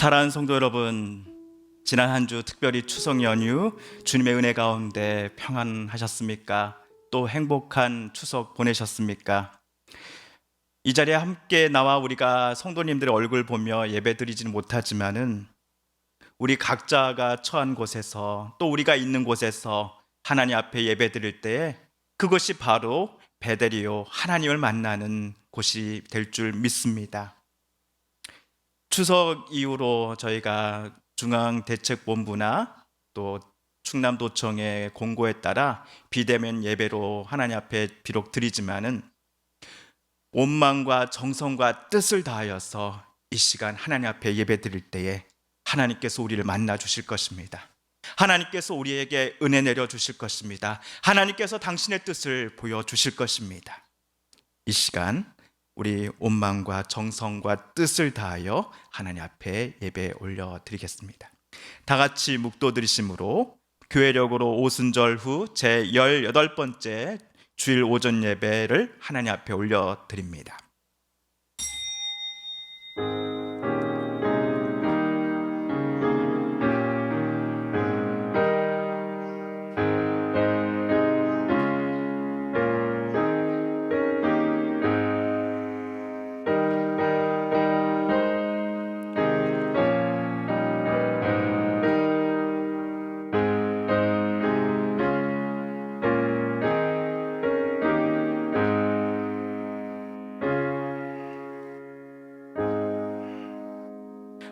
사랑하는 성도 여러분, 지난 한 주 특별히 추석 연휴 주님의 은혜 가운데 평안하셨습니까? 또 행복한 추석 보내셨습니까? 이 자리에 함께 나와 우리가 성도님들의 얼굴 보며 예배드리지는 못하지만은 우리 각자가 처한 곳에서 또 우리가 있는 곳에서 하나님 앞에 예배드릴 때에 그것이 바로 베델이요, 하나님을 만나는 곳이 될 줄 믿습니다. 추석 이후로 저희가 중앙대책본부나 또 충남도청의 공고에 따라 비대면 예배로 하나님 앞에 비록 드리지만은 온 마음과 정성과 뜻을 다하여서 이 시간 하나님 앞에 예배 드릴 때에 하나님께서 우리를 만나 주실 것입니다. 하나님께서 우리에게 은혜 내려 주실 것입니다. 하나님께서 당신의 뜻을 보여 주실 것입니다. 이 시간 우리 온 마음과 정성과 뜻을 다하여 하나님 앞에 예배 올려드리겠습니다. 다 같이 묵도드리심으로 교회력으로 오순절 후 제18번째 주일 오전 예배를 하나님 앞에 올려드립니다.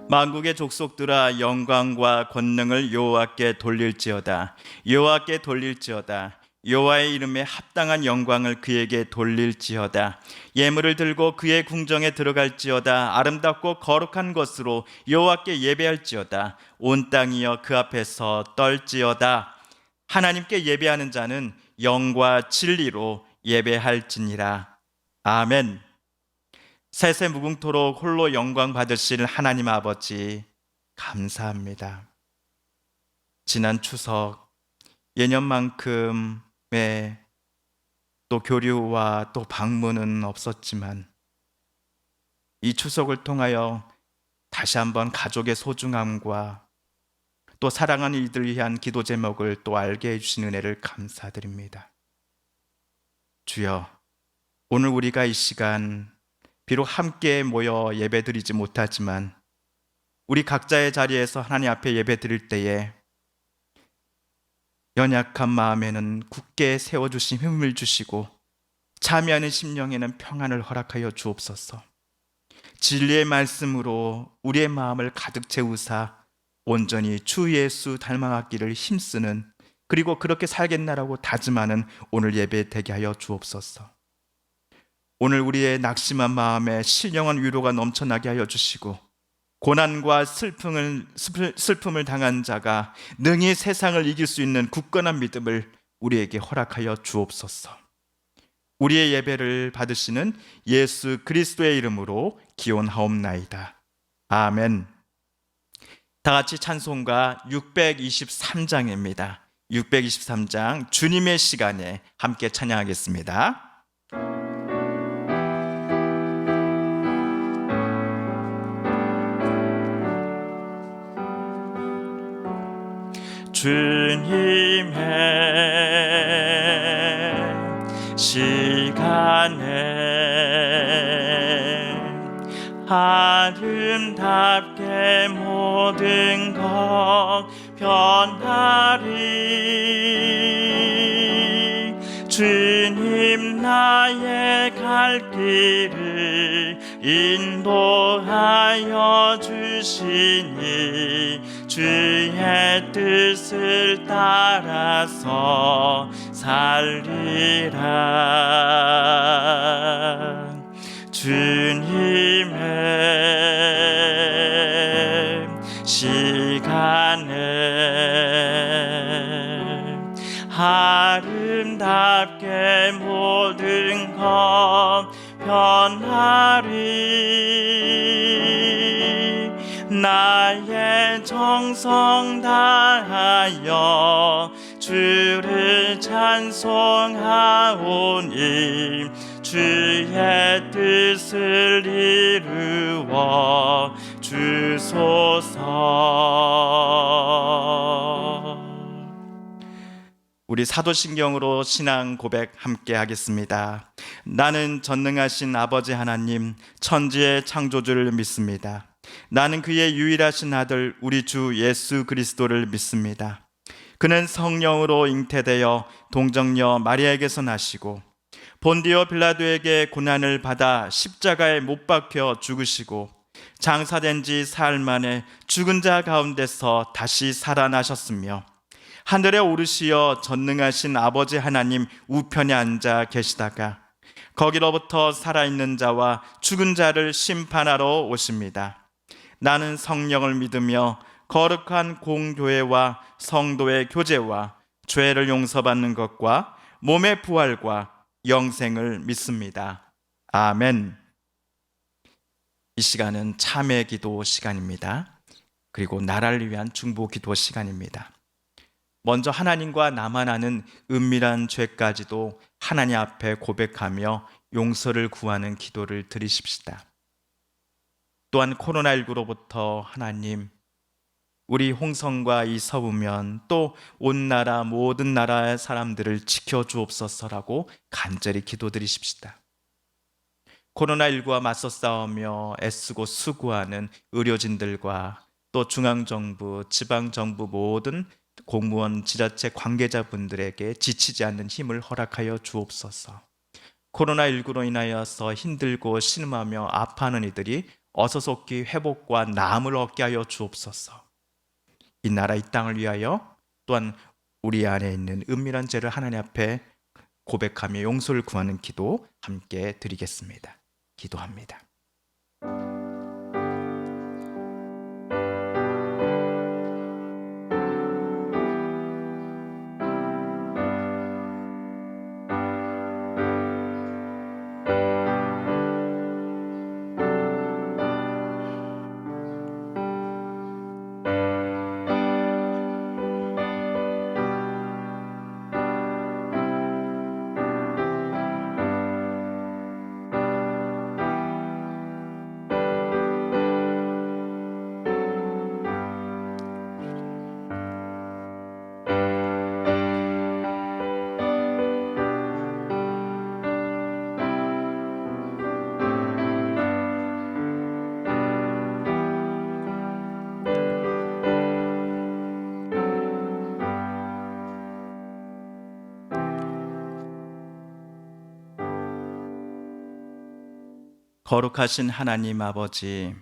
만국의 족속들아, 영광과 권능을 여호와께 돌릴지어다. 여호와께 돌릴지어다. 여호와의 이름에 합당한 영광을 그에게 돌릴지어다. 예물을 들고 그의 궁정에 들어갈지어다. 아름답고 거룩한 것으로 여호와께 예배할지어다. 온 땅이여 그 앞에서 떨지어다. 하나님께 예배하는 자는 영과 진리로 예배할지니라. 아멘. 세세 무궁토록 홀로 영광 받으실 하나님 아버지, 감사합니다. 지난 추석 예년만큼의 또 교류와 또 방문은 없었지만 이 추석을 통하여 다시 한번 가족의 소중함과 또 사랑하는 이들을 위한 기도 제목을 또 알게 해주신 은혜를 감사드립니다. 주여, 오늘 우리가 이 시간 비록 함께 모여 예배드리지 못하지만 우리 각자의 자리에서 하나님 앞에 예배드릴 때에 연약한 마음에는 굳게 세워주신 힘을 주시고 참여하는 심령에는 평안을 허락하여 주옵소서. 진리의 말씀으로 우리의 마음을 가득 채우사 온전히 주 예수 닮아가기를 힘쓰는, 그리고 그렇게 살겠나라고 다짐하는 오늘 예배 되게 하여 주옵소서. 오늘 우리의 낙심한 마음에 신령한 위로가 넘쳐나게 하여 주시고 고난과 슬픔을 당한 자가 능히 세상을 이길 수 있는 굳건한 믿음을 우리에게 허락하여 주옵소서. 우리의 예배를 받으시는 예수 그리스도의 이름으로 기원하옵나이다. 아멘. 다 같이 찬송가 623장입니다. 623장 주님의 시간에 함께 찬양하겠습니다. 주님의 시간에 아름답게 모든 것 변하리. 주님 나의 갈 길을 인도하여 주시니 주의 뜻을 따라서 살리라. 주님의 시간에 아름답게 모든 것 변하리. 나의 정성 다하여 주를 찬송하오니 주의 뜻을 이루어 주 주소서. 우리 사도신경으로 신앙 고백 함께 하겠습니다. 나는 전능하신 아버지 하나님, 천지의 창조주를 믿습니다. 나는 그의 유일하신 아들 우리 주 예수 그리스도를 믿습니다. 그는 성령으로 잉태되어 동정녀 마리아에게서 나시고 본디오 빌라도에게 고난을 받아 십자가에 못 박혀 죽으시고 장사된 지 사흘 만에 죽은 자 가운데서 다시 살아나셨으며 하늘에 오르시어 전능하신 아버지 하나님 우편에 앉아 계시다가 거기로부터 살아있는 자와 죽은 자를 심판하러 오십니다. 나는 성령을 믿으며 거룩한 공교회와 성도의 교제와 죄를 용서받는 것과 몸의 부활과 영생을 믿습니다. 아멘. 이 시간은 참회 기도 시간입니다. 그리고 나라를 위한 중보 기도 시간입니다. 먼저 하나님과 나만 아는 은밀한 죄까지도 하나님 앞에 고백하며 용서를 구하는 기도를 드리십시다. 또한 코로나19로부터 하나님, 우리 홍성과 이 서부면 또 온 나라 모든 나라의 사람들을 지켜주옵소서라고 간절히 기도드리십시다. 코로나19와 맞서 싸우며 애쓰고 수고하는 의료진들과 또 중앙정부, 지방정부 모든 공무원, 지자체 관계자분들에게 지치지 않는 힘을 허락하여 주옵소서. 코로나19로 인하여서 힘들고 신음하며 아파하는 이들이 어서속히 회복과 나음을 얻게 하여 주옵소서. 이 나라 이 땅을 위하여 또한 우리 안에 있는 은밀한 죄를 하나님 앞에 고백하며 용서를 구하는 기도 함께 드리겠습니다. 기도합니다. 거룩하신 하나님 아버지,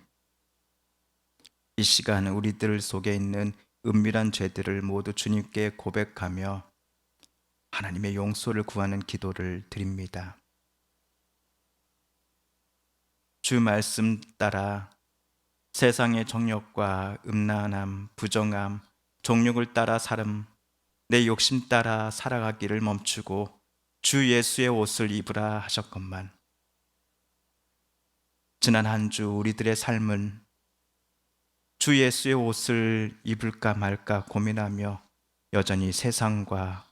이 시간 우리들 속에 있는 은밀한 죄들을 모두 주님께 고백하며 하나님의 용서를 구하는 기도를 드립니다. 주 말씀 따라 세상의 정욕과 음란함, 부정함, 정욕을 따라 살음, 내 욕심 따라 살아가기를 멈추고 주 예수의 옷을 입으라 하셨건만 지난 한 주 우리들의 삶은 주 예수의 옷을 입을까 말까 고민하며 여전히 세상과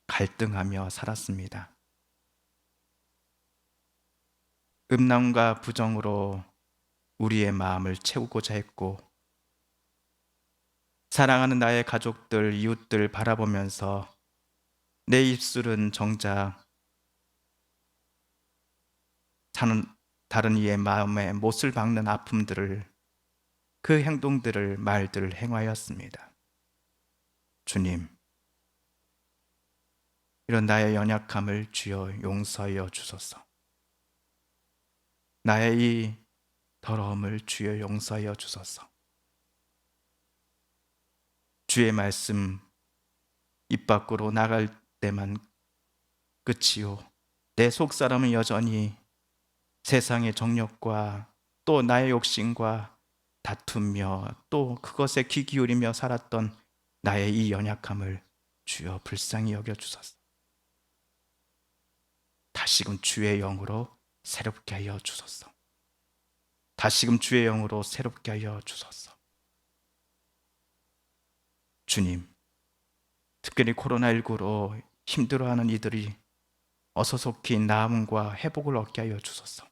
갈등하며 살았습니다. 음란과 부정으로 우리의 마음을 채우고자 했고 사랑하는 나의 가족들, 이웃들 바라보면서 내 입술은 정작 다른 이의 마음에 못을 박는 아픔들을, 그 행동들을, 말들을 행하였습니다. 주님, 이런 나의 연약함을 주여 용서하여 주소서. 나의 이 더러움을 주여 용서하여 주소서. 주의 말씀 입 밖으로 나갈 때만 끝이요, 내 속사람은 여전히 세상의 정욕과 또 나의 욕심과 다투며 또 그것에 귀 기울이며 살았던 나의 이 연약함을 주여 불쌍히 여겨주소서. 다시금 주의 영으로 새롭게 하여 주소서. 다시금 주의 영으로 새롭게 하여 주소서. 주님, 특별히 코로나19로 힘들어하는 이들이 어서속히 나음과 회복을 얻게 하여 주소서.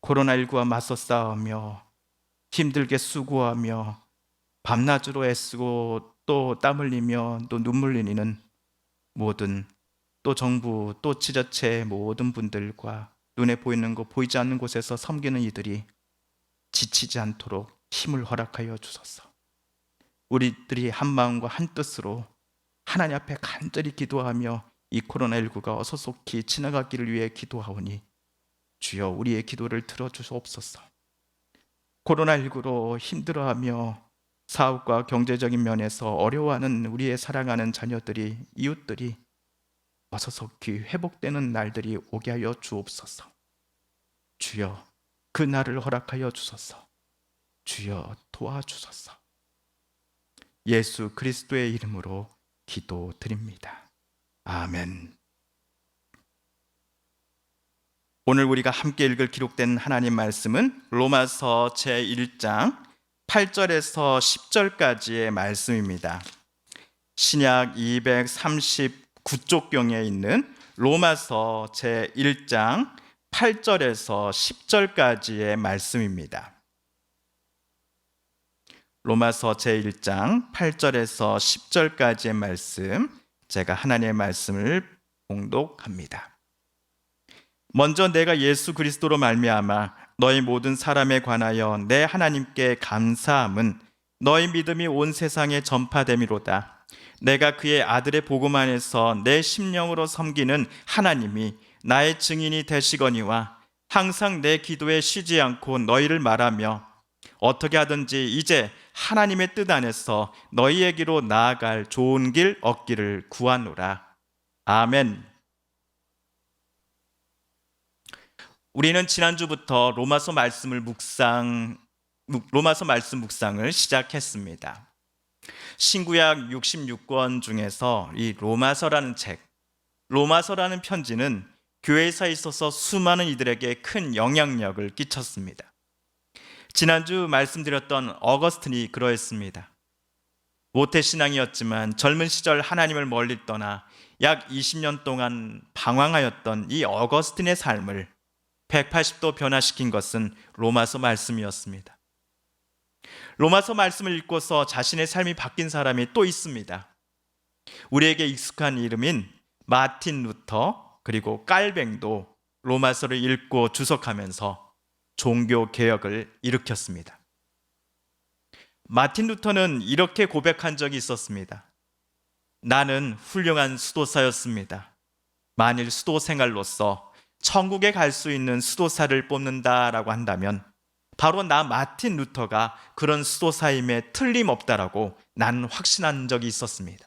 코로나19와 맞서 싸우며 힘들게 수고하며 밤낮으로 애쓰고 또 땀 흘리며 또 눈물 흘리는 모든, 또 정부 또 지자체 모든 분들과 눈에 보이는 것 보이지 않는 곳에서 섬기는 이들이 지치지 않도록 힘을 허락하여 주소서. 우리들이 한 마음과 한 뜻으로 하나님 앞에 간절히 기도하며 이 코로나19가 어서 속히 지나가기를 위해 기도하오니 주여 우리의 기도를 들어주시옵소서. 코로나19로 힘들어하며 사업과 경제적인 면에서 어려워하는 우리의 사랑하는 자녀들이, 이웃들이 어서 속히 회복되는 날들이 오게 하여 주옵소서. 주여 그 날을 허락하여 주소서. 주여 도와주소서. 예수 그리스도의 이름으로 기도드립니다. 아멘. 오늘 우리가 함께 읽을 기록된 하나님 말씀은 로마서 제1장 8절에서 10절까지의 말씀입니다. 신약 239쪽경에 있는 로마서 제1장 8절에서 10절까지의 말씀입니다. 로마서 제1장 8절에서 10절까지의 말씀, 제가 하나님의 말씀을 봉독합니다. 먼저 내가 예수 그리스도로 말미암아 너희 모든 사람에 관하여 내 하나님께 감사함은 너희 믿음이 온 세상에 전파됨이로다. 내가 그의 아들의 복음 안에서 내 심령으로 섬기는 하나님이 나의 증인이 되시거니와 항상 내 기도에 쉬지 않고 너희를 말하며 어떻게 하든지 이제 하나님의 뜻 안에서 너희에게로 나아갈 좋은 길 얻기를 구하노라. 아멘. 우리는 지난주부터 로마서 말씀 묵상을 시작했습니다. 신구약 66권 중에서 이 로마서라는 책, 로마서라는 편지는 교회에서 있어서 수많은 이들에게 큰 영향력을 끼쳤습니다. 지난주 말씀드렸던 어거스틴이 그러했습니다. 모태신앙이었지만 젊은 시절 하나님을 멀리 떠나 약 20년 동안 방황하였던 이 어거스틴의 삶을 180도 변화시킨 것은 로마서 말씀이었습니다. 로마서 말씀을 읽고서 자신의 삶이 바뀐 사람이 또 있습니다. 우리에게 익숙한 이름인 마틴 루터 그리고 깔뱅도 로마서를 읽고 주석하면서 종교 개혁을 일으켰습니다. 마틴 루터는 이렇게 고백한 적이 있었습니다. 나는 훌륭한 수도사였습니다. 만일 수도 생활로서 천국에 갈 수 있는 수도사를 뽑는다라고 한다면 바로 나 마틴 루터가 그런 수도사임에 틀림없다라고 나는 확신한 적이 있었습니다.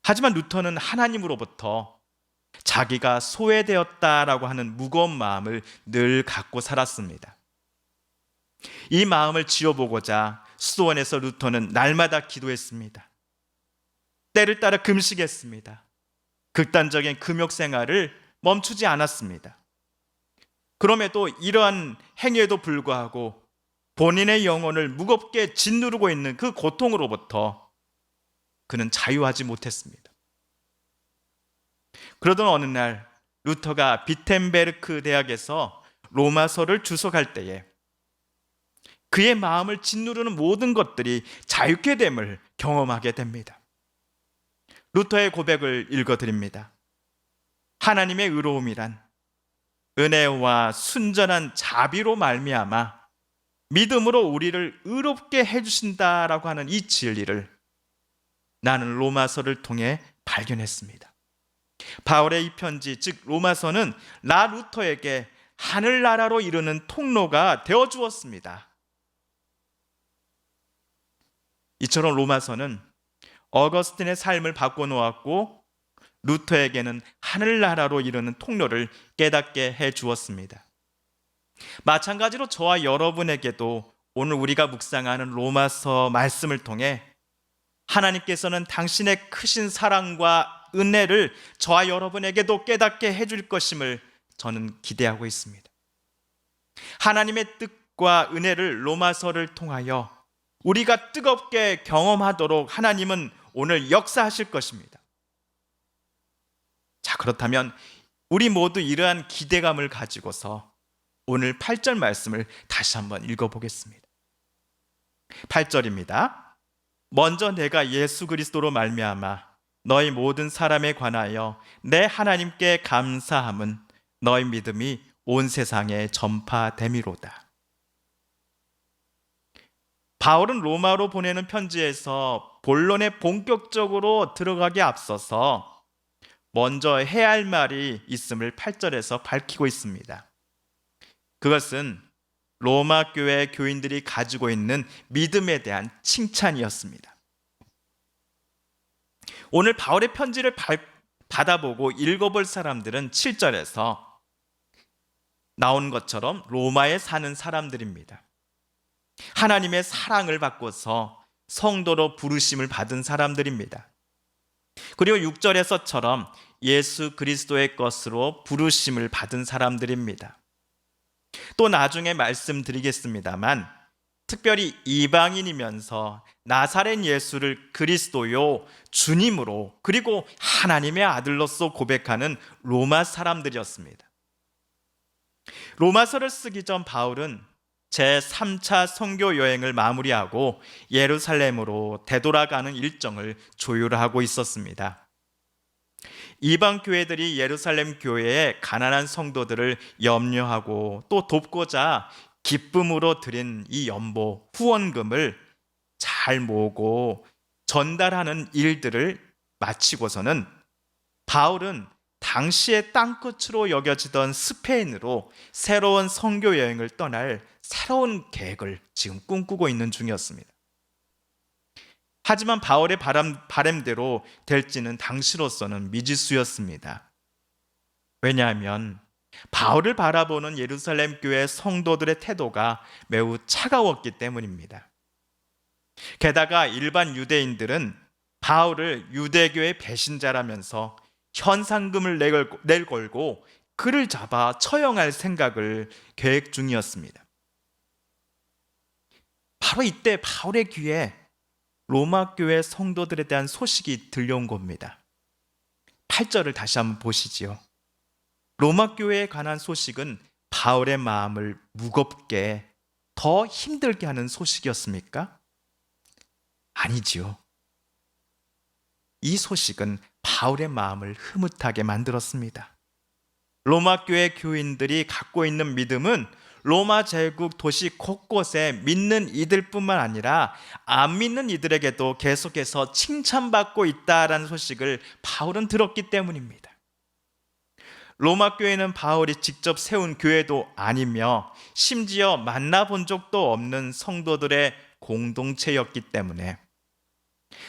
하지만 루터는 하나님으로부터 자기가 소외되었다라고 하는 무거운 마음을 늘 갖고 살았습니다. 이 마음을 지워보고자 수도원에서 루터는 날마다 기도했습니다. 때를 따라 금식했습니다. 극단적인 금욕 생활을 멈추지 않았습니다. 그럼에도 이러한 행위에도 불구하고 본인의 영혼을 무겁게 짓누르고 있는 그 고통으로부터 그는 자유하지 못했습니다. 그러던 어느 날 루터가 비텐베르크 대학에서 로마서를 주석할 때에 그의 마음을 짓누르는 모든 것들이 자유케 됨을 경험하게 됩니다. 루터의 고백을 읽어드립니다. 하나님의 의로움이란 은혜와 순전한 자비로 말미암아 믿음으로 우리를 의롭게 해주신다라고 하는 이 진리를 나는 로마서를 통해 발견했습니다. 바울의 이 편지, 즉 로마서는 나 루터에게 하늘나라로 이르는 통로가 되어 주었습니다. 이처럼 로마서는 어거스틴의 삶을 바꿔놓았고 루터에게는 하늘나라로 이르는 통로를 깨닫게 해주었습니다. 마찬가지로 저와 여러분에게도 오늘 우리가 묵상하는 로마서 말씀을 통해 하나님께서는 당신의 크신 사랑과 은혜를 저와 여러분에게도 깨닫게 해줄 것임을 저는 기대하고 있습니다. 하나님의 뜻과 은혜를 로마서를 통하여 우리가 뜨겁게 경험하도록 하나님은 오늘 역사하실 것입니다. 자, 그렇다면 우리 모두 이러한 기대감을 가지고서 오늘 8절 말씀을 다시 한번 읽어보겠습니다. 8절입니다. 먼저 내가 예수 그리스도로 말미암아 너희 모든 사람에 관하여 내 하나님께 감사함은 너희 믿음이 온 세상에 전파됨이로다. 바울은 로마로 보내는 편지에서 본론에 본격적으로 들어가기 앞서서 먼저 해야 할 말이 있음을 8절에서 밝히고 있습니다. 그것은 로마 교회 교인들이 가지고 있는 믿음에 대한 칭찬이었습니다. 오늘 바울의 편지를 받아보고 읽어볼 사람들은 7절에서 나온 것처럼 로마에 사는 사람들입니다. 하나님의 사랑을 받고서 성도로 부르심을 받은 사람들입니다. 그리고 6절에서처럼 예수 그리스도의 것으로 부르심을 받은 사람들입니다. 또 나중에 말씀드리겠습니다만 특별히 이방인이면서 나사렛 예수를 그리스도요 주님으로 그리고 하나님의 아들로서 고백하는 로마 사람들이었습니다. 로마서를 쓰기 전 바울은 제3차 선교 여행을 마무리하고 예루살렘으로 되돌아가는 일정을 조율하고 있었습니다. 이방 교회들이 예루살렘 교회의 가난한 성도들을 염려하고 또 돕고자 기쁨으로 드린 이 연보, 후원금을 잘 모으고 전달하는 일들을 마치고서는 바울은 당시의 땅끝으로 여겨지던 스페인으로 새로운 선교 여행을 떠날 새로운 계획을 지금 꿈꾸고 있는 중이었습니다. 하지만 바울의 바람대로 될지는 당시로서는 미지수였습니다. 왜냐하면 바울을 바라보는 예루살렘 교회 성도들의 태도가 매우 차가웠기 때문입니다. 게다가 일반 유대인들은 바울을 유대교의 배신자라면서 현상금을 내걸고 그를 잡아 처형할 생각을 계획 중이었습니다. 바로 이때 바울의 귀에 로마 교회 성도들에 대한 소식이 들려온 겁니다. 8절을 다시 한번 보시지요. 로마 교회에 관한 소식은 바울의 마음을 무겁게 더 힘들게 하는 소식이었습니까? 아니지요. 이 소식은 바울의 마음을 흐뭇하게 만들었습니다. 로마 교회 교인들이 갖고 있는 믿음은 로마 제국 도시 곳곳에 믿는 이들뿐만 아니라 안 믿는 이들에게도 계속해서 칭찬받고 있다라는 소식을 바울은 들었기 때문입니다. 로마 교회는 바울이 직접 세운 교회도 아니며 심지어 만나본 적도 없는 성도들의 공동체였기 때문에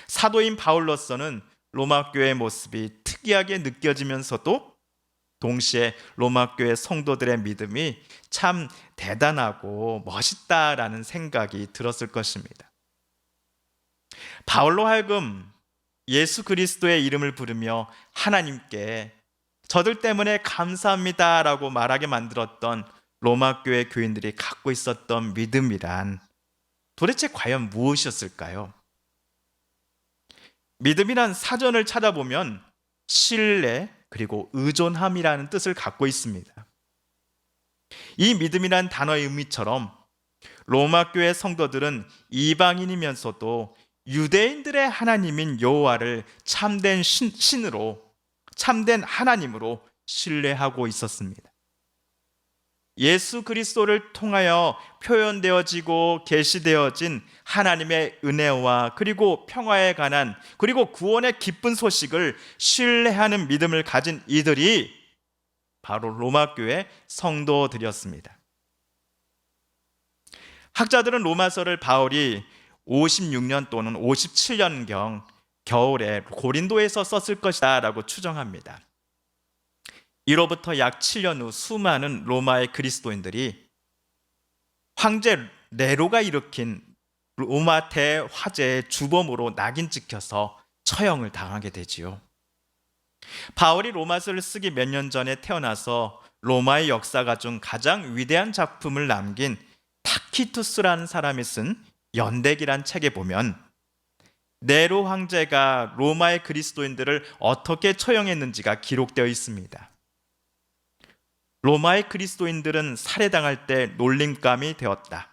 사도인 바울로서는 로마 교회의 모습이 특이하게 느껴지면서도 동시에 로마 교회 성도들의 믿음이 참 대단하고 멋있다라는 생각이 들었을 것입니다. 바울로 하여금 예수 그리스도의 이름을 부르며 하나님께 저들 때문에 감사합니다라고 말하게 만들었던 로마 교회 교인들이 갖고 있었던 믿음이란 도대체 과연 무엇이었을까요? 믿음이란 사전을 찾아보면 신뢰 그리고 의존함이라는 뜻을 갖고 있습니다. 이 믿음이란 단어의 의미처럼 로마 교회 성도들은 이방인이면서도 유대인들의 하나님인 여호와를 참된 신으로 참된 하나님으로 신뢰하고 있었습니다. 예수 그리스도를 통하여 표현되어지고 계시되어진 하나님의 은혜와 그리고 평화에 관한 그리고 구원의 기쁜 소식을 신뢰하는 믿음을 가진 이들이 바로 로마 교회 성도들이었습니다. 학자들은 로마서를 바울이 56년 또는 57년경 겨울에 고린도에서 썼을 것이다 라고 추정합니다. 이로부터 약 7년 후 수많은 로마의 그리스도인들이 황제 네로가 일으킨 로마 대화재의 주범으로 낙인 찍혀서 처형을 당하게 되지요. 바울이 로마서를 쓰기 몇 년 전에 태어나서 로마의 역사가 중 가장 위대한 작품을 남긴 타키투스라는 사람이 쓴 연대기란 책에 보면 네로 황제가 로마의 그리스도인들을 어떻게 처형했는지가 기록되어 있습니다. 로마의 그리스도인들은 살해당할 때 놀림감이 되었다.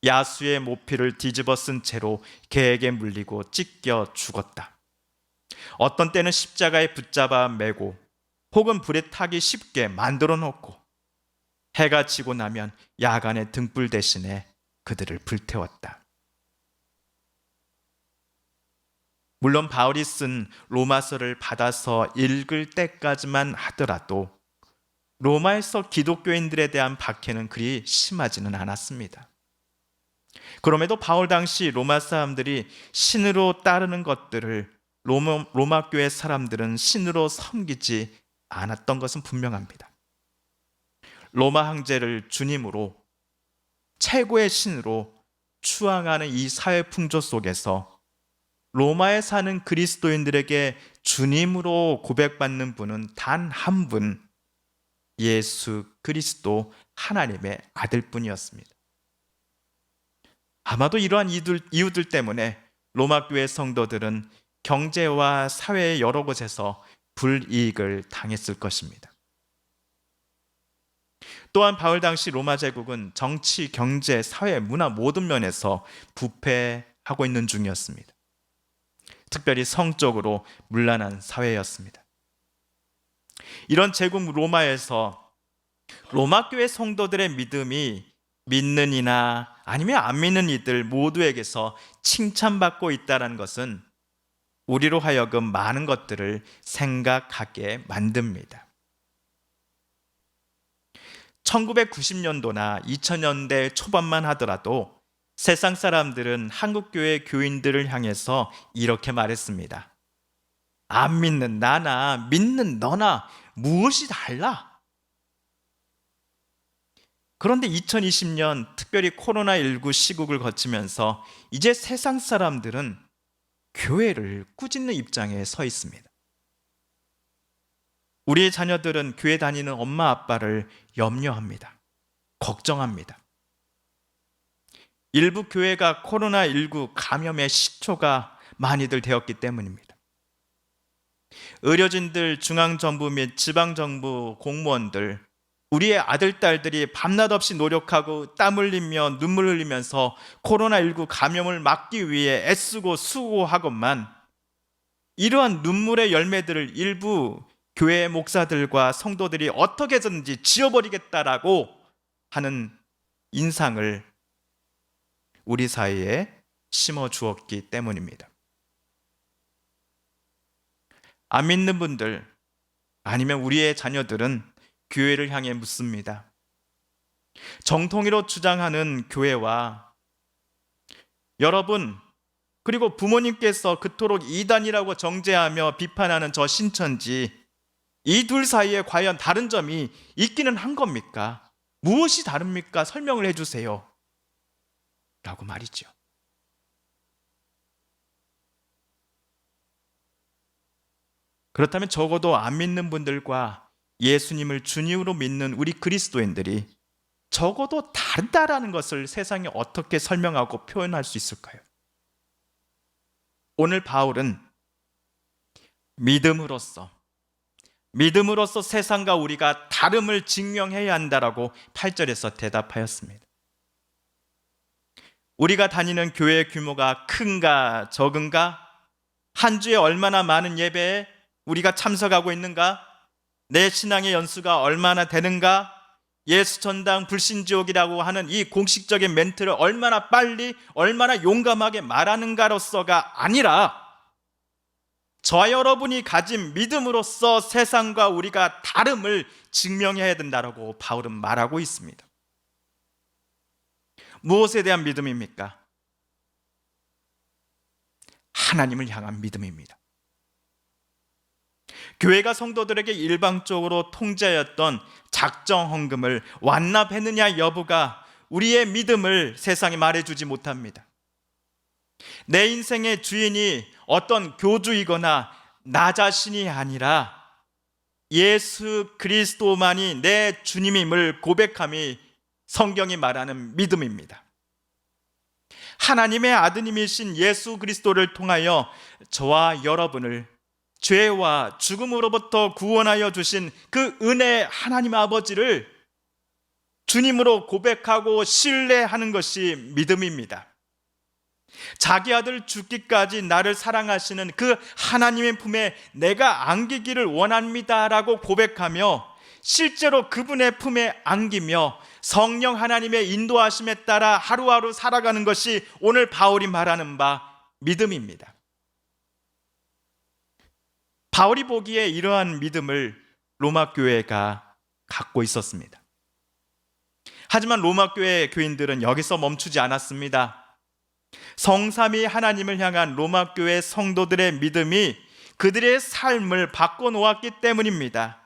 야수의 모피를 뒤집어 쓴 채로 개에게 물리고 찢겨 죽었다. 어떤 때는 십자가에 붙잡아 매고 혹은 불에 타기 쉽게 만들어 놓고 해가 지고 나면 야간의 등불 대신에 그들을 불태웠다. 물론 바울이 쓴 로마서를 받아서 읽을 때까지만 하더라도 로마에서 기독교인들에 대한 박해는 그리 심하지는 않았습니다. 그럼에도 바울 당시 로마 사람들이 신으로 따르는 것들을 로마 교회 사람들은 신으로 섬기지 않았던 것은 분명합니다. 로마 황제를 주님으로 최고의 신으로 추앙하는 이 사회 풍조 속에서 로마에 사는 그리스도인들에게 주님으로 고백받는 분은 단 한 분, 예수 그리스도 하나님의 아들뿐이었습니다. 아마도 이러한 이유들 때문에 로마 교회 성도들은 경제와 사회의 여러 곳에서 불이익을 당했을 것입니다. 또한 바울 당시 로마 제국은 정치, 경제, 사회, 문화 모든 면에서 부패하고 있는 중이었습니다. 특별히 성적으로 문란한 사회였습니다. 이런 제국 로마에서 로마 교회 성도들의 믿음이 믿는 이나 아니면 안 믿는 이들 모두에게서 칭찬받고 있다는 것은 우리로 하여금 많은 것들을 생각하게 만듭니다. 1990년도나 2000년대 초반만 하더라도 세상 사람들은 한국교회 교인들을 향해서 이렇게 말했습니다. 안 믿는 나나 믿는 너나 무엇이 달라? 그런데 2020년 특별히 코로나19 시국을 거치면서 이제 세상 사람들은 교회를 꾸짖는 입장에 서 있습니다. 우리의 자녀들은 교회 다니는 엄마 아빠를 염려합니다. 걱정합니다. 일부 교회가 코로나19 감염의 시초가 많이들 되었기 때문입니다. 의료진들, 중앙정부 및 지방정부 공무원들, 우리의 아들, 딸들이 밤낮 없이 노력하고 땀 흘리며 눈물 흘리면서 코로나19 감염을 막기 위해 애쓰고 수고하건만 이러한 눈물의 열매들을 일부 교회 목사들과 성도들이 어떻게 해서든지 지워버리겠다라고 하는 인상을 우리 사이에 심어주었기 때문입니다. 안 믿는 분들 아니면 우리의 자녀들은 교회를 향해 묻습니다. 정통이로 주장하는 교회와 여러분 그리고 부모님께서 그토록 이단이라고 정죄하며 비판하는 저 신천지, 이 둘 사이에 과연 다른 점이 있기는 한 겁니까? 무엇이 다릅니까? 설명을 해주세요 라고 말이죠. 그렇다면 적어도 안 믿는 분들과 예수님을 주님으로 믿는 우리 그리스도인들이 적어도 다르다라는 것을 세상에 어떻게 설명하고 표현할 수 있을까요? 오늘 바울은 믿음으로써 세상과 우리가 다름을 증명해야 한다라고 8절에서 대답하였습니다. 우리가 다니는 교회의 규모가 큰가 적은가? 한 주에 얼마나 많은 예배에 우리가 참석하고 있는가? 내 신앙의 연수가 얼마나 되는가? 예수전당 불신지옥이라고 하는 이 공식적인 멘트를 얼마나 빨리 얼마나 용감하게 말하는가로서가 아니라 저와 여러분이 가진 믿음으로써 세상과 우리가 다름을 증명해야 된다고 바울은 말하고 있습니다. 무엇에 대한 믿음입니까? 하나님을 향한 믿음입니다. 교회가 성도들에게 일방적으로 통제하였던 작정 헌금을 완납했느냐 여부가 우리의 믿음을 세상에 말해주지 못합니다. 내 인생의 주인이 어떤 교주이거나 나 자신이 아니라 예수 그리스도만이 내 주님임을 고백함이 성경이 말하는 믿음입니다. 하나님의 아드님이신 예수 그리스도를 통하여 저와 여러분을 죄와 죽음으로부터 구원하여 주신 그 은혜 하나님 아버지를 주님으로 고백하고 신뢰하는 것이 믿음입니다. 자기 아들 죽기까지 나를 사랑하시는 그 하나님의 품에 내가 안기기를 원합니다라고 고백하며 실제로 그분의 품에 안기며 성령 하나님의 인도하심에 따라 하루하루 살아가는 것이 오늘 바울이 말하는 바 믿음입니다. 바울이 보기에 이러한 믿음을 로마 교회가 갖고 있었습니다. 하지만 로마 교회 교인들은 여기서 멈추지 않았습니다. 성삼위 하나님을 향한 로마 교회 성도들의 믿음이 그들의 삶을 바꿔놓았기 때문입니다.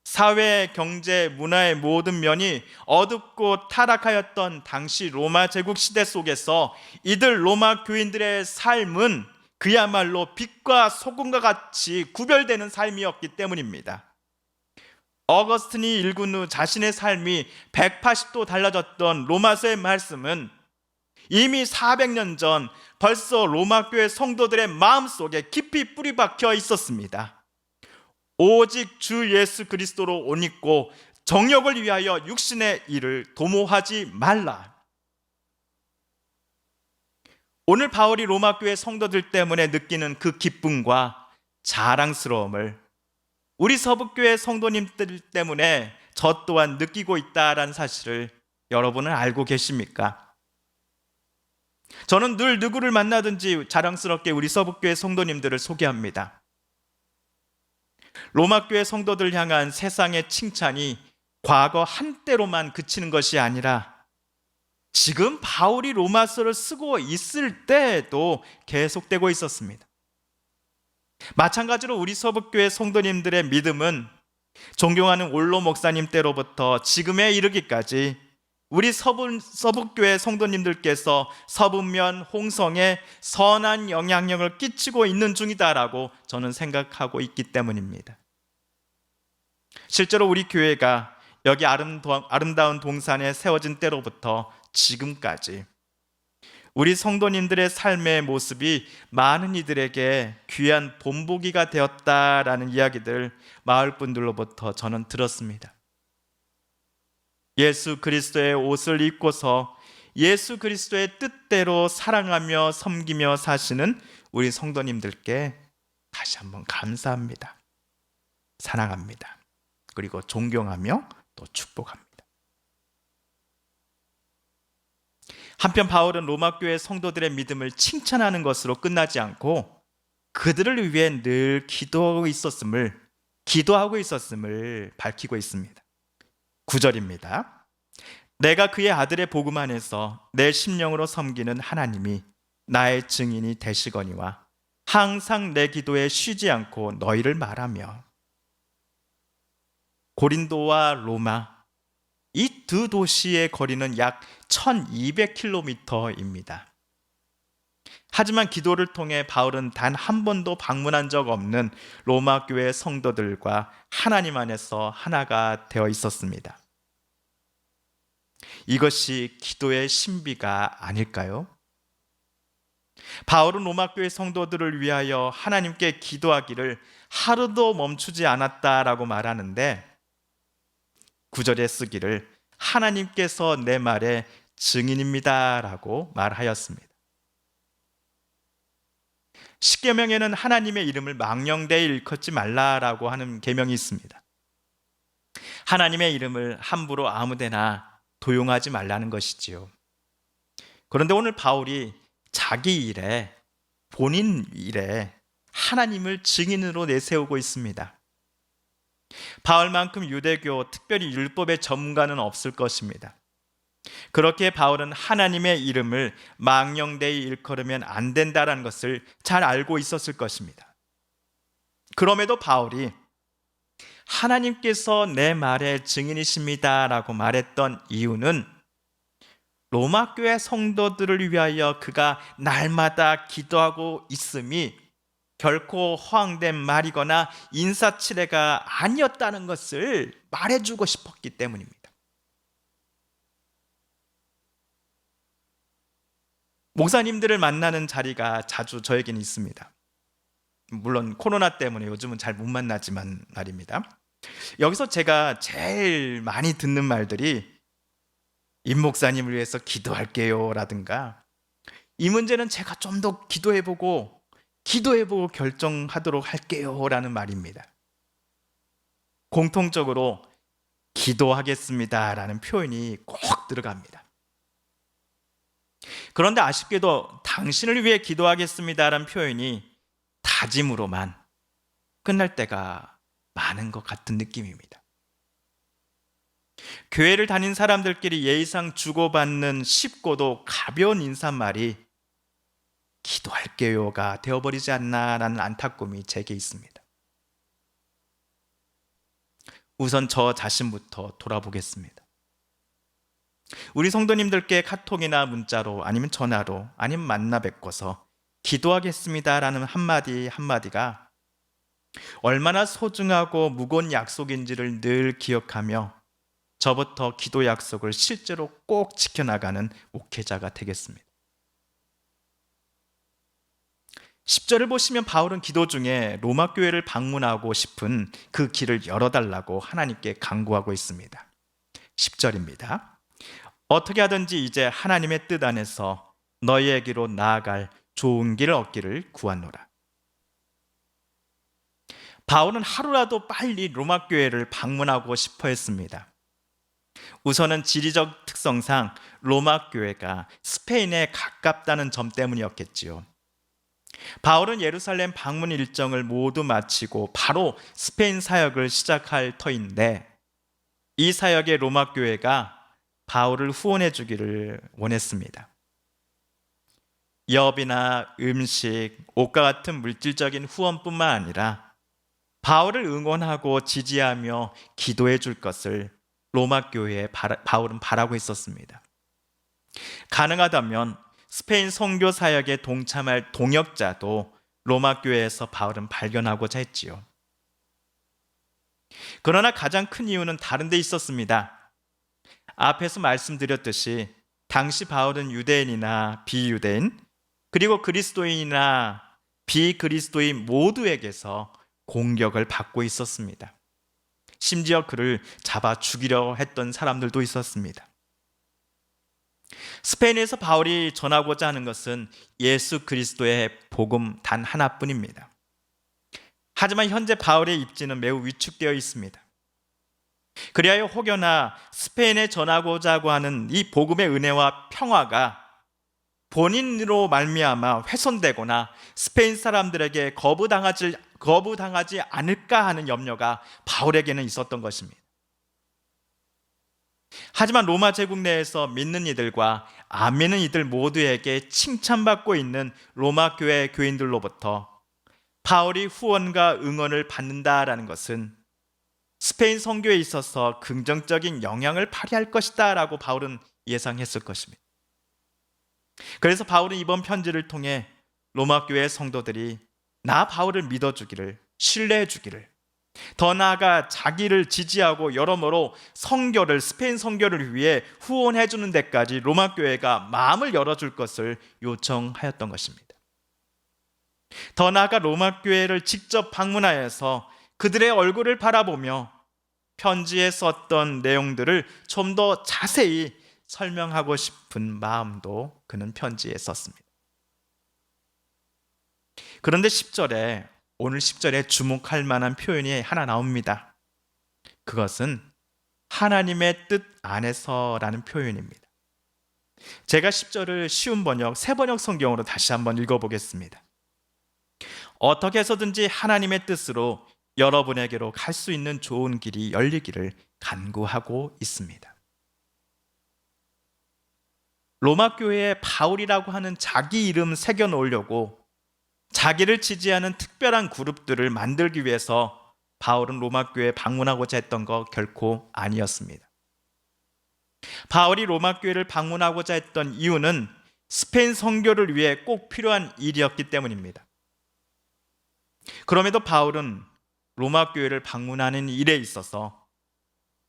사회, 경제, 문화의 모든 면이 어둡고 타락하였던 당시 로마 제국 시대 속에서 이들 로마 교인들의 삶은 그야말로 빛과 소금과 같이 구별되는 삶이었기 때문입니다. 어거스틴이 읽은 후 자신의 삶이 180도 달라졌던 로마서의 말씀은 이미 400년 전 벌써 로마 교회 성도들의 마음속에 깊이 뿌리 박혀 있었습니다. 오직 주 예수 그리스도로 옷 입고 정욕을 위하여 육신의 일을 도모하지 말라. 오늘 바울이 로마 교회 성도들 때문에 느끼는 그 기쁨과 자랑스러움을 우리 서북교회 성도님들 때문에 저 또한 느끼고 있다라는 사실을 여러분은 알고 계십니까? 저는 늘 누구를 만나든지 자랑스럽게 우리 서북교회 성도님들을 소개합니다. 로마교회 성도들 향한 세상의 칭찬이 과거 한때로만 그치는 것이 아니라 지금 바울이 로마서를 쓰고 있을 때에도 계속되고 있었습니다. 마찬가지로 우리 서북교회 성도님들의 믿음은 존경하는 올로 목사님 때로부터 지금에 이르기까지 우리 서북교회 성도님들께서 서북면 홍성에 선한 영향력을 끼치고 있는 중이다라고 저는 생각하고 있기 때문입니다. 실제로 우리 교회가 여기 아름다운 동산에 세워진 때로부터 지금까지 우리 성도님들의 삶의 모습이 많은 이들에게 귀한 본보기가 되었다라는 이야기들 마을 분들로부터 저는 들었습니다. 예수 그리스도의 옷을 입고서 예수 그리스도의 뜻대로 사랑하며 섬기며 사시는 우리 성도님들께 다시 한번 감사합니다. 사랑합니다. 그리고 존경하며 또 축복합니다. 한편 바울은 로마 교회 성도들의 믿음을 칭찬하는 것으로 끝나지 않고 그들을 위해 늘 기도하고 있었음을 밝히고 있습니다. 9절입니다. 내가 그의 아들의 복음 안에서 내 심령으로 섬기는 하나님이 나의 증인이 되시거니와 항상 내 기도에 쉬지 않고 너희를 말하며. 고린도와 로마 이 두 도시의 거리는 약 1200km입니다. 하지만 기도를 통해 바울은 단 한 번도 방문한 적 없는 로마 교회 성도들과 하나님 안에서 하나가 되어 있었습니다. 이것이 기도의 신비가 아닐까요? 바울은 로마 교회 성도들을 위하여 하나님께 기도하기를 하루도 멈추지 않았다라고 말하는데 9절에 쓰기를 하나님께서 내 말의 증인입니다라고 말하였습니다. 십계명에는 하나님의 이름을 망령되이 일컫지 말라라고 하는 계명이 있습니다. 하나님의 이름을 함부로 아무데나 도용하지 말라는 것이지요. 그런데 오늘 바울이 자기 일에, 본인 일에 하나님을 증인으로 내세우고 있습니다. 바울만큼 유대교, 특별히 율법의 전문가는 없을 것입니다. 그렇게 바울은 하나님의 이름을 망령되이 일컬으면 안 된다는 것을 잘 알고 있었을 것입니다. 그럼에도 바울이 하나님께서 내 말의 증인이십니다라고 말했던 이유는 로마 교회 성도들을 위하여 그가 날마다 기도하고 있음이 결코 허황된 말이거나 인사치레가 아니었다는 것을 말해주고 싶었기 때문입니다. 목사님들을 만나는 자리가 자주 저에게는 있습니다. 물론 코로나 때문에 요즘은 잘 못 만나지만 말입니다. 여기서 제가 제일 많이 듣는 말들이 임 목사님을 위해서 기도할게요 라든가, 이 문제는 제가 좀 더 기도해보고 결정하도록 할게요 라는 말입니다. 공통적으로 기도하겠습니다 라는 표현이 꼭 들어갑니다. 그런데 아쉽게도 당신을 위해 기도하겠습니다 라는 표현이 다짐으로만 끝날 때가 많은 것 같은 느낌입니다. 교회를 다닌 사람들끼리 예의상 주고받는 쉽고도 가벼운 인사말이 기도할게요가 되어버리지 않나라는 안타까움이 제게 있습니다. 우선 저 자신부터 돌아보겠습니다. 우리 성도님들께 카톡이나 문자로 아니면 전화로 아니면 만나 뵙고서 기도하겠습니다라는 한마디가 얼마나 소중하고 무거운 약속인지를 늘 기억하며 저부터 기도 약속을 실제로 꼭 지켜나가는 목회자가 되겠습니다. 10절을 보시면 바울은 기도 중에 로마 교회를 방문하고 싶은 그 길을 열어달라고 하나님께 간구하고 있습니다. 10절입니다. 어떻게 하든지 이제 하나님의 뜻 안에서 너희에게로 나아갈 좋은 길을 얻기를 구하노라. 바울은 하루라도 빨리 로마 교회를 방문하고 싶어 했습니다. 우선은 지리적 특성상 로마 교회가 스페인에 가깝다는 점 때문이었겠지요. 바울은 예루살렘 방문 일정을 모두 마치고 바로 스페인 사역을 시작할 터인데, 이 사역에 로마 교회가 바울을 후원해 주기를 원했습니다. 여비나 음식, 옷과 같은 물질적인 후원뿐만 아니라 바울을 응원하고 지지하며 기도해 줄 것을 로마 교회에 바울은 바라고 있었습니다. 가능하다면 스페인 선교 사역에 동참할 동역자도 로마 교회에서 바울은 발견하고자 했지요. 그러나 가장 큰 이유는 다른 데 있었습니다. 앞에서 말씀드렸듯이 당시 바울은 유대인이나 비유대인, 그리고 그리스도인이나 비그리스도인 모두에게서 공격을 받고 있었습니다. 심지어 그를 잡아 죽이려 했던 사람들도 있었습니다. 스페인에서 바울이 전하고자 하는 것은 예수 그리스도의 복음 단 하나뿐입니다. 하지만 현재 바울의 입지는 매우 위축되어 있습니다. 그리하여 혹여나 스페인에 전하고자 하는 이 복음의 은혜와 평화가 본인으로 말미암아 훼손되거나 스페인 사람들에게 거부당하지 않을까 하는 염려가 바울에게는 있었던 것입니다. 하지만 로마 제국 내에서 믿는 이들과 안 믿는 이들 모두에게 칭찬받고 있는 로마 교회 교인들로부터 바울이 후원과 응원을 받는다라는 것은 스페인 선교에 있어서 긍정적인 영향을 발휘할 것이다 라고 바울은 예상했을 것입니다. 그래서 바울은 이번 편지를 통해 로마 교회 성도들이 나 바울을 믿어주기를, 신뢰해주기를, 더 나아가 자기를 지지하고 여러모로 스페인 선교를 위해 후원해주는 데까지 로마 교회가 마음을 열어줄 것을 요청하였던 것입니다. 더 나아가 로마 교회를 직접 방문하여서 그들의 얼굴을 바라보며 편지에 썼던 내용들을 좀 더 자세히 설명하고 싶은 마음도 그는 편지에 썼습니다. 그런데 오늘 10절에 주목할 만한 표현이 하나 나옵니다. 그것은 하나님의 뜻 안에서라는 표현입니다. 제가 10절을 쉬운 번역, 새 번역 성경으로 다시 한번 읽어보겠습니다. 어떻게 해서든지 하나님의 뜻으로 여러분에게로 갈 수 있는 좋은 길이 열리기를 간구하고 있습니다. 로마 교회에 바울이라고 하는 자기 이름 새겨 놓으려고 자기를 지지하는 특별한 그룹들을 만들기 위해서 바울은 로마 교회에 방문하고자 했던 거 결코 아니었습니다. 바울이 로마 교회를 방문하고자 했던 이유는 스페인 선교를 위해 꼭 필요한 일이었기 때문입니다. 그럼에도 바울은 로마 교회를 방문하는 일에 있어서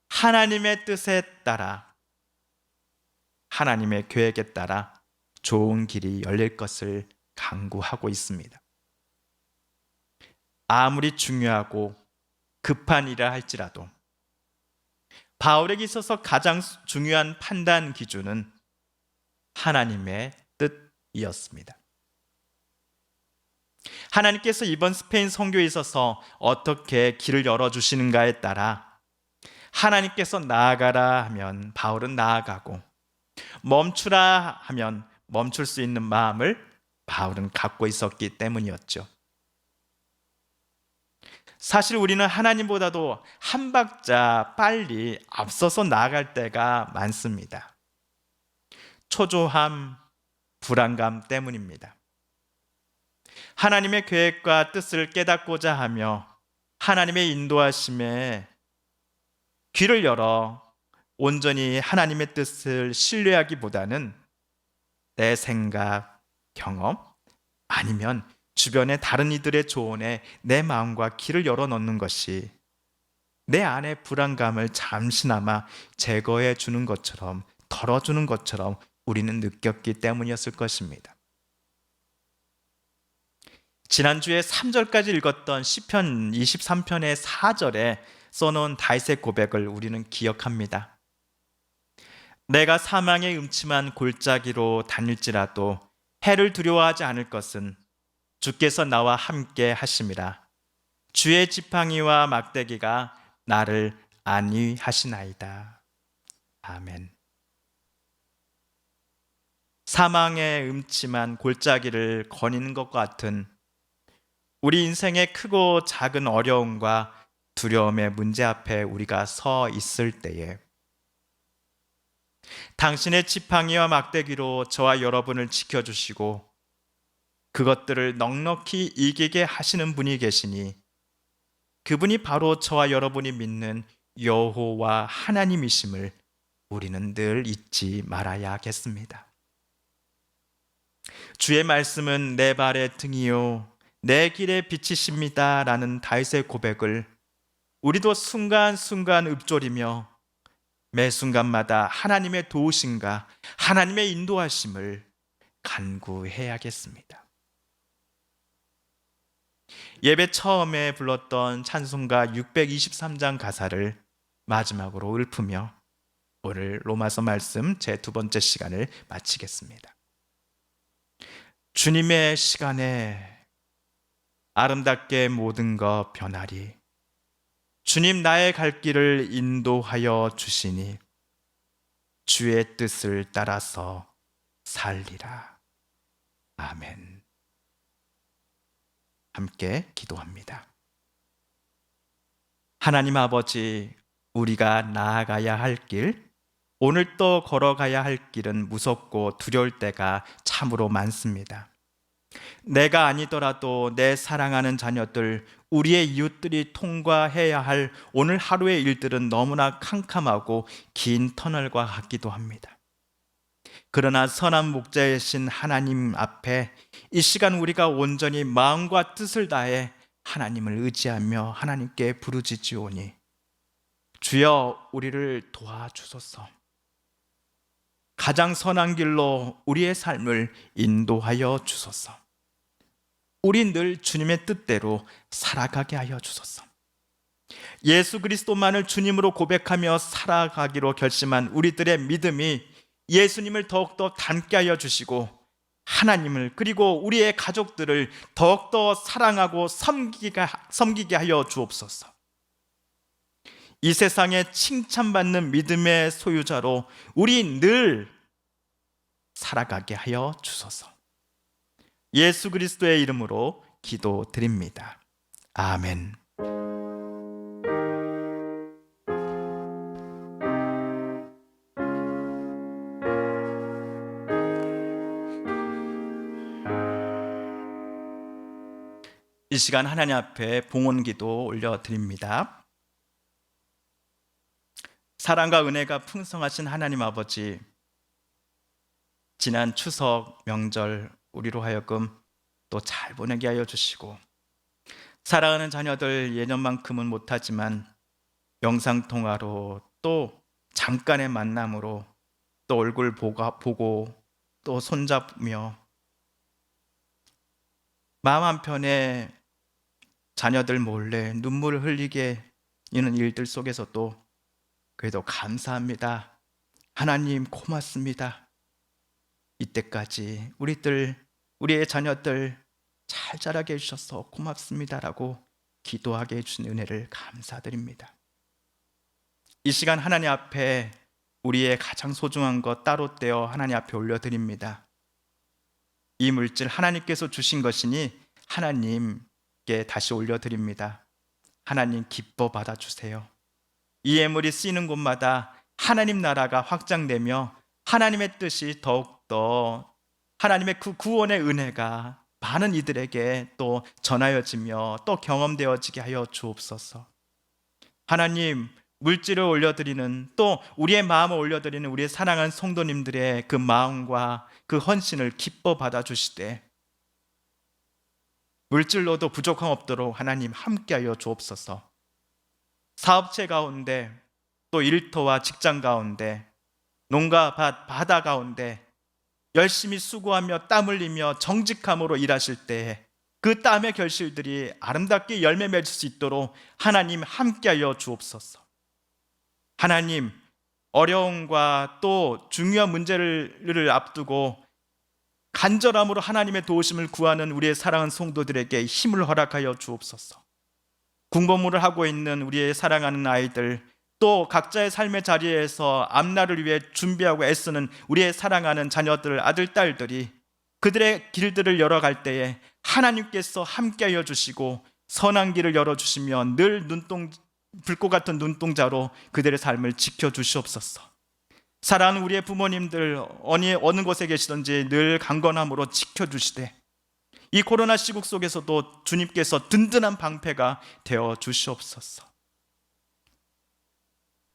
하나님의 뜻에 따라, 하나님의 계획에 따라 좋은 길이 열릴 것을 간구하고 있습니다. 아무리 중요하고 급한 일이라 할지라도 바울에게 있어서 가장 중요한 판단 기준은 하나님의 뜻이었습니다. 하나님께서 이번 스페인 선교에 있어서 어떻게 길을 열어주시는가에 따라 하나님께서 나아가라 하면 바울은 나아가고 멈추라 하면 멈출 수 있는 마음을 바울은 갖고 있었기 때문이었죠. 사실 우리는 하나님보다도 한 박자 빨리 앞서서 나아갈 때가 많습니다. 초조함, 불안감 때문입니다. 하나님의 계획과 뜻을 깨닫고자 하며 하나님의 인도하심에 귀를 열어 온전히 하나님의 뜻을 신뢰하기보다는 내 생각, 경험 아니면 주변의 다른 이들의 조언에 내 마음과 귀를 열어놓는 것이 내 안의 불안감을 잠시나마 제거해 주는 것처럼, 덜어주는 것처럼 우리는 느꼈기 때문이었을 것입니다. 지난주에 3절까지 읽었던 시편 23편의 4절에 써놓은 다윗의 고백을 우리는 기억합니다. 내가 사망의 음침한 골짜기로 다닐지라도 해를 두려워하지 않을 것은 주께서 나와 함께 하심이라. 주의 지팡이와 막대기가 나를 안위하시나이다. 아멘. 사망의 음침한 골짜기를 거니는 것과 같은 우리 인생의 크고 작은 어려움과 두려움의 문제 앞에 우리가 서 있을 때에 당신의 지팡이와 막대기로 저와 여러분을 지켜주시고 그것들을 넉넉히 이기게 하시는 분이 계시니 그분이 바로 저와 여러분이 믿는 여호와 하나님이심을 우리는 늘 잊지 말아야겠습니다. 주의 말씀은 내 발의 등이요 내 길의 빛이십니다 라는 다윗의 고백을 우리도 순간순간 읊조리며 매 순간마다 하나님의 도우심과 하나님의 인도하심을 간구해야겠습니다. 예배 처음에 불렀던 찬송가 623장 가사를 마지막으로 읊으며 오늘 로마서 말씀 제 두 번째 시간을 마치겠습니다. 주님의 시간에 아름답게 모든 것 변하리. 주님 나의 갈 길을 인도하여 주시니 주의 뜻을 따라서 살리라. 아멘. 함께 기도합니다. 하나님 아버지, 우리가 나아가야 할 길, 오늘 또 걸어가야 할 길은 무섭고 두려울 때가 참으로 많습니다. 내가 아니더라도 내 사랑하는 자녀들, 우리의 이웃들이 통과해야 할 오늘 하루의 일들은 너무나 캄캄하고 긴 터널과 같기도 합니다. 그러나 선한 목자이신 하나님 앞에 이 시간 우리가 온전히 마음과 뜻을 다해 하나님을 의지하며 하나님께 부르짖으오니 주여 우리를 도와주소서. 가장 선한 길로 우리의 삶을 인도하여 주소서. 우리 늘 주님의 뜻대로 살아가게 하여 주소서. 예수 그리스도만을 주님으로 고백하며 살아가기로 결심한 우리들의 믿음이 예수님을 더욱더 닮게 하여 주시고 하나님을 그리고 우리의 가족들을 더욱더 사랑하고 섬기게 하여 주옵소서. 이 세상에 칭찬받는 믿음의 소유자로 우리 늘 살아가게 하여 주소서. 예수 그리스도의 이름으로 기도드립니다. 아멘. 이 시간 하나님 앞에 봉헌기도 올려드립니다. 사랑과 은혜가 풍성하신 하나님 아버지, 지난 추석 명절 우리로 하여금 또 잘 보내게 하여 주시고 사랑하는 자녀들 예년만큼은 못하지만 영상통화로 또 잠깐의 만남으로 또 얼굴 보고 또 손잡으며 마음 한편에 자녀들 몰래 눈물을 흘리게 이는 일들 속에서도 그래도 감사합니다. 하나님 고맙습니다. 이때까지 우리의 자녀들 잘 자라게 해주셔서 고맙습니다라고 기도하게 해주신 은혜를 감사드립니다. 이 시간 하나님 앞에 우리의 가장 소중한 것 따로 떼어 하나님 앞에 올려드립니다. 이 물질 하나님께서 주신 것이니 하나님께 다시 올려드립니다. 하나님 기뻐 받아주세요. 이 예물이 쓰이는 곳마다 하나님 나라가 확장되며 하나님의 뜻이 더욱더 하나님의 그 구원의 은혜가 많은 이들에게 또 전하여지며 또 경험되어지게 하여 주옵소서. 하나님, 물질을 올려드리는 또 우리의 마음을 올려드리는 우리의 사랑하는 성도님들의 그 마음과 그 헌신을 기뻐 받아주시되 물질로도 부족함 없도록 하나님 함께하여 주옵소서. 사업체 가운데 또 일터와 직장 가운데 농가 밭 바다 가운데 열심히 수고하며 땀 흘리며 정직함으로 일하실 때에 그 땀의 결실들이 아름답게 열매 맺을 수 있도록 하나님 함께하여 주옵소서. 하나님, 어려움과 또 중요한 문제를 앞두고 간절함으로 하나님의 도우심을 구하는 우리의 사랑하는 성도들에게 힘을 허락하여 주옵소서. 군복무를 하고 있는 우리의 사랑하는 아이들, 또 각자의 삶의 자리에서 앞날을 위해 준비하고 애쓰는 우리의 사랑하는 자녀들, 아들, 딸들이 그들의 길들을 열어갈 때에 하나님께서 함께하여 주시고 선한 길을 열어주시며 늘 불꽃 같은 눈동자로 그들의 삶을 지켜주시옵소서. 사랑하는 우리의 부모님들 어느 곳에 계시든지 늘 강건함으로 지켜주시되 이 코로나 시국 속에서도 주님께서 든든한 방패가 되어 주시옵소서.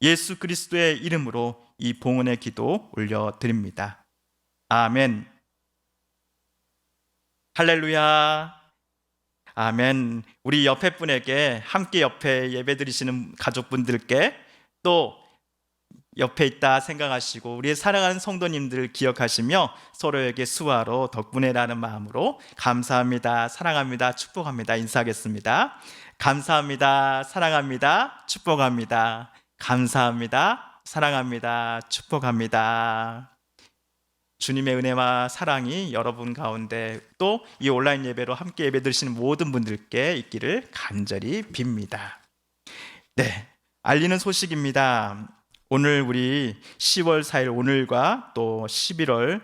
예수 그리스도의 이름으로 이 봉헌의 기도 올려드립니다. 아멘. 할렐루야. 아멘. 우리 옆에 분에게 함께 옆에 예배드리시는 가족분들께 또 옆에 있다 생각하시고 우리의 사랑하는 성도님들 기억하시며 서로에게 수화로 덕분에라는 마음으로 감사합니다, 사랑합니다, 축복합니다 인사하겠습니다. 감사합니다, 사랑합니다, 축복합니다. 감사합니다, 사랑합니다, 축복합니다. 주님의 은혜와 사랑이 여러분 가운데 또 이 온라인 예배로 함께 예배 드리시는 모든 분들께 있기를 간절히 빕니다. 네, 알리는 소식입니다. 오늘 우리 10월 4일 오늘과 또 10월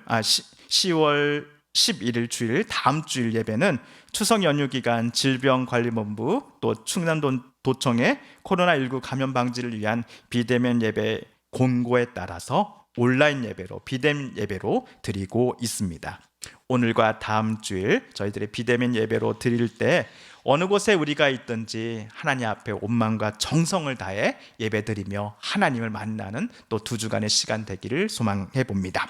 11일 주일 다음 주일 예배는 추석 연휴 기간 질병관리본부 또 충남도청의 코로나19 감염 방지를 위한 비대면 예배 공고에 따라서 온라인 예배로 비대면 예배로 드리고 있습니다. 오늘과 다음 주일 저희들의 비대면 예배로 드릴 때 어느 곳에 우리가 있든지 하나님 앞에 온 마음과 정성을 다해 예배드리며 하나님을 만나는 또 2주간의 시간 되기를 소망해 봅니다.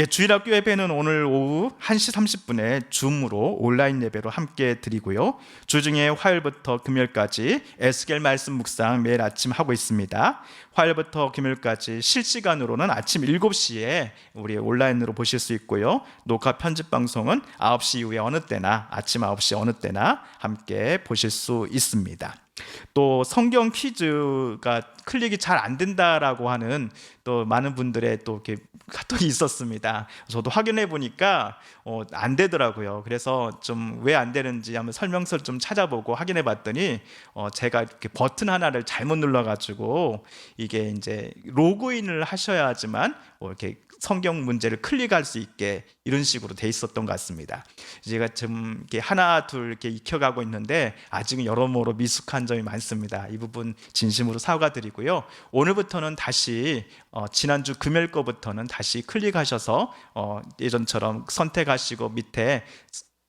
주일학교 예배는 오늘 오후 1시 30분에 줌으로 온라인 예배로 함께 드리고요. 주중에 화요일부터 금요일까지 에스겔 말씀 묵상 매일 아침 하고 있습니다. 화요일부터 금요일까지 실시간으로는 아침 7시에 우리 온라인으로 보실 수 있고요. 녹화 편집 방송은 9시 이후에 어느 때나 아침 9시 어느 때나 함께 보실 수 있습니다. 또 성경 퀴즈가 클릭이 잘 안 된다라고 하는 또 많은 분들의 또 이렇게 카톡이 있었습니다. 저도 확인해 보니까 안 되더라고요. 그래서 좀 왜 안 되는지 한번 설명서를 좀 찾아보고 확인해 봤더니 제가 이렇게 버튼 하나를 잘못 눌러가지고 이게 이제 로그인을 하셔야지만 이렇게 성경 문제를 클릭할 수 있게 이런 식으로 돼 있었던 것 같습니다. 제가 좀 이렇게 하나 둘 이렇게 익혀가고 있는데 아직은 여러모로 미숙한 점이 많습니다. 이 부분 진심으로 사과드리고요. 오늘부터는 다시 지난주 금요일 거부터는 다시 클릭하셔서 예전처럼 선택하시고 밑에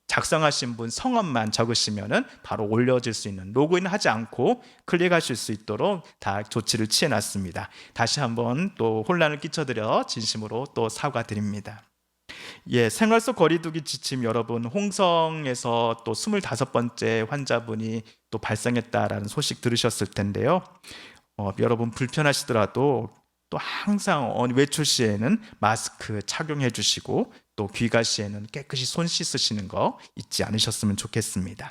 작성하신 분 성함만 적으시면은 바로 올려질 수 있는 로그인 하지 않고 클릭하실 수 있도록 다 조치를 취해놨습니다. 다시 한번 또 혼란을 끼쳐드려 진심으로 또 사과드립니다. 생활 속 거리두기 지침 여러분 홍성에서 또 25번째 환자분이 또 발생했다라는 소식 들으셨을 텐데요. 여러분 불편하시더라도 또 항상 외출 시에는 마스크 착용해 주시고 또 귀가 시에는 깨끗이 손 씻으시는 거 잊지 않으셨으면 좋겠습니다.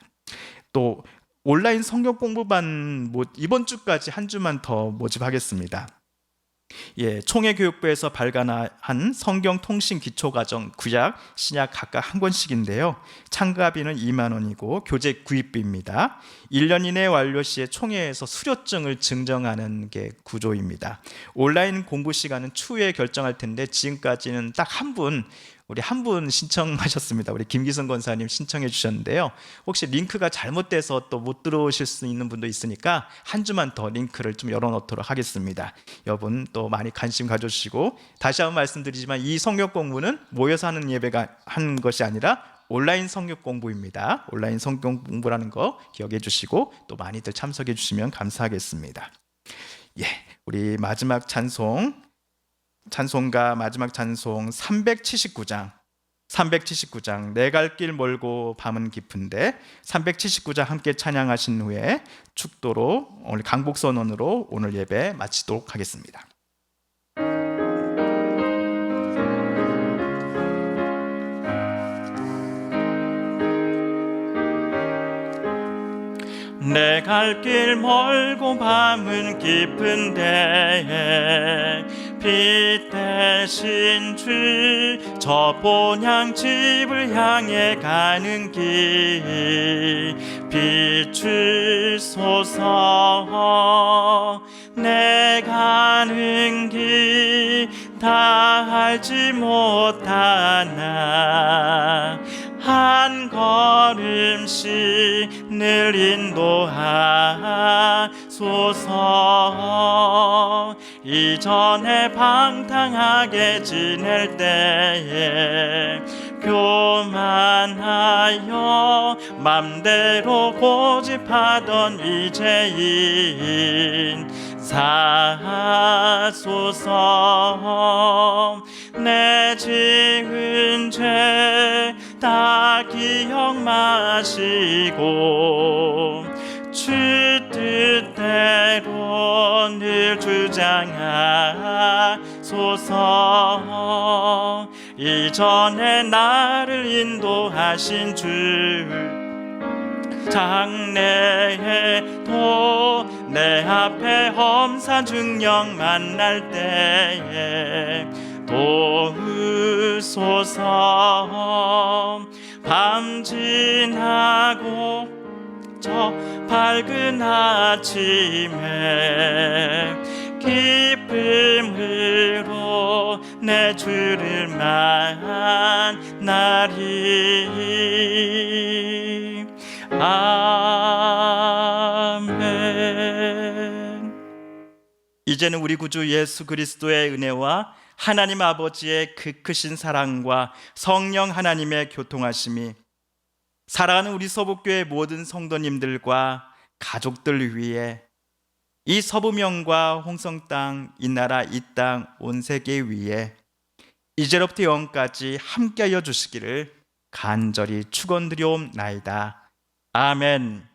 또 온라인 성경 공부반 이번 주까지 한 주만 더 모집하겠습니다. 총회교육부에서 발간한 성경 통신 기초과정 구약, 신약 각각 한 권씩인데요. 참가비는 2만 원이고 교재 구입비입니다. 1년 이내 완료 시에 총회에서 수료증을 증정하는 게 구조입니다. 온라인 공부 시간은 추후에 결정할 텐데 지금까지는 딱 한 분 신청하셨습니다. 우리 김기성 권사님 신청해 주셨는데요. 혹시 링크가 잘못돼서 또 못 들어오실 수 있는 분도 있으니까 한 주만 더 링크를 좀 열어놓도록 하겠습니다. 여러분 또 많이 관심 가져주시고, 다시 한번 말씀드리지만 이 성경 공부는 모여서 하는 예배가 한 것이 아니라 온라인 성경 공부입니다. 온라인 성경 공부라는 거 기억해 주시고 또 많이들 참석해 주시면 감사하겠습니다. 우리 마지막 찬송가 마지막 찬송 379장 내 갈 길 멀고 밤은 깊은데 379장 함께 찬양하신 후에 축도로 오늘 강복선언으로 오늘 예배 마치도록 하겠습니다. 내 갈 길 멀고 밤은 깊은데 빛 대신 주 저 본향집을 향해 가는 길 비추소서. 내 가는 길 다 알지 못하나 한 걸음씩 늘 인도하소서. 이전에 방탕하게 지낼 때에 교만하여 맘대로 고집하던 이제인 사소서. 내 지은 죄 다 기억 마시고 주 뜻대로 늘 주장하소서. 이전에 나를 인도하신 주 장래에도 내 앞에 험산 중령 만날 때에 도우소서. 밤 지나고 저 밝은 아침에 기쁨으로 내 주를 만나리. 아멘. 이제는 우리 구주 예수 그리스도의 은혜와 하나님 아버지의 그 크신 사랑과 성령 하나님의 교통하심이 사랑하는 우리 서북교회 모든 성도님들과 가족들 위해 이 서부명과 홍성 땅, 이 나라, 이 땅, 온 세계 위에 이제로부터 영원까지 함께하여 주시기를 간절히 축원드리옵나이다. 아멘.